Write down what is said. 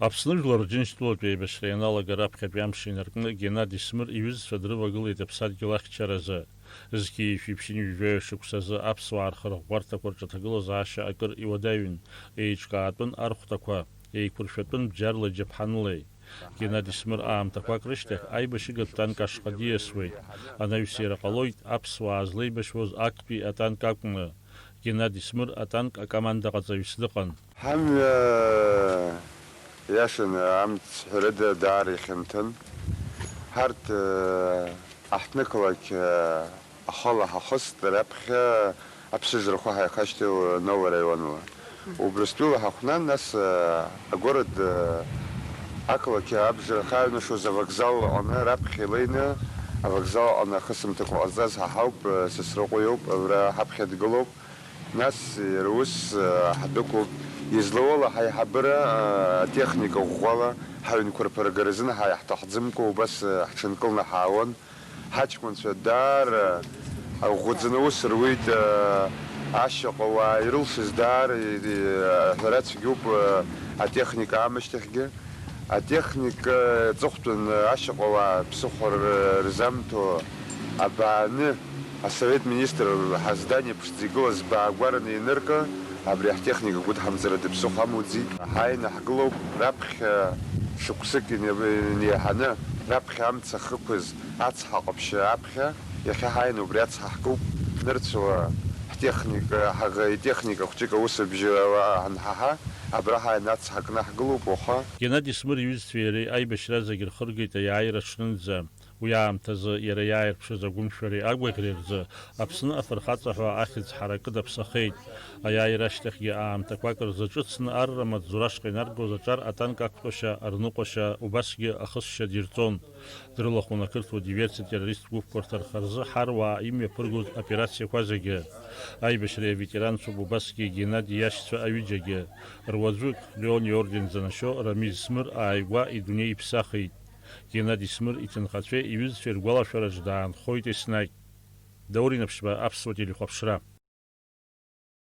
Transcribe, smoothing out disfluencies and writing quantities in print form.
Аԥсны Жәлар Рџьынџьтәылатә еибашьра ианалага раԥхьатәи амш инаркны Геннади Смыр иҩызцәа дрывагылеит Аԥсадгьыл ахьчаразы. Зқьи ишәиԥшьынҩ жәаҩа шықәсазы аԥсуаа рхырӷәӷәарҭақәа рҿаҭагылазаашьа акыр иуадаҩын, еиҿкаатәын архәҭақәа, еиқәыршәатәын бџьарла џьаԥҳанлеи. Геннади Смыр аамҭақәак рышьҭахь аибашьыгатә танк ашҟа диасуеит. Анаҩсира ҟалоит аԥсуаа злеибашьуаз актәи атанк акәны. Геннади Смыр атанк акомандаҟаҵаҩыс дыҟан. Яшын амц ҳәарада даара ихьанҭан. Ҳарҭ аҳҭнықалақь ахала ҳахыст раԥхьа аԥсыжрахәы ҳаихашьҭил Новый раионла. Убрыстәыла ҳахәнан, нас агород ақалақь абжара хааҩнашоз авокзал аҟны раԥхьа илеины авокзал аҟны ахысымҭақәа ҟазҵаз ҳаҳауп, Сасрыҟәа иоуп, абра ҳаԥхьа дгылоуп. Нас иара ус ҳдәықәуп. Излауала ҳаиҳабыра атехника ӷәӷәала ҳаҩнқәа рԥыргаразын ҳаиҳҭахӡымкәа убас ҳҽынкылны ҳаауан. Ҳаҷкәынцәа даара ӷәӷәаӡаны ус руит, ашьаҟауаа ирылшыз даара ҳәара цәгьоуп атехника аамышьҭахьгьы. Атехника ҵыхәтәан ашьаҟауаа ԥсыхәа рзамҭо абааны асовет министр ҳаздание ԥшӡа игылаз баагәараны инырка. Абри аҳтехника гәыдҳамҵара дыԥсыхәа амуӡит. Ҳааины ҳгылоуп раԥхьа шықәсык инеиҳаны, раԥхьа амца хықәыз ацҳа ҟаԥшьы аԥхьа, иахьа ҳааины убри ацҳа ҳкуп, нырцәуа итехника хәҷык аусабжьы анҳаҳа, абра ҳааины ацҳа кны ҳгылоуп уаха. Геннади Смыр иҩызцәеи иареи аибашьра зегьы рхыргеит аиааира аҽнынӡа. Уи аамҭазы иара иааирԥшыз агәымшәареи агәаӷьреи рзы Аԥсны афырхаҵа ҳәа ахьӡ ҳаракы даԥсахеит. Аиааира ашьҭахьгьы аамҭақәак рзаҿыцны арра маҵзура ашҟа инаргоз аҿар атанк ақәтәашьа, арныҟәашьа, убасгьы ахысшьа дирҵон. Дрылахәын ақырҭуа диверсиа террорист гәыԥқәа рҭ рзы ҳаруаа имҩаԥыргоз операциақәа зегьы. Аибашьреи аветеранцәоуп убасгьы Геннади иашьцәа аҩыџьагьы. Руаӡәык Леон иорден занашьо Рамиз Смыр ааигәа идунеи иԥсахит. Геннади Смыр иҭынхацәеи иҩызцәеи ргәалашәараҿ даанхоит еснагь. Даур Инаԥшьба, Аԥсуа телехәаԥшра.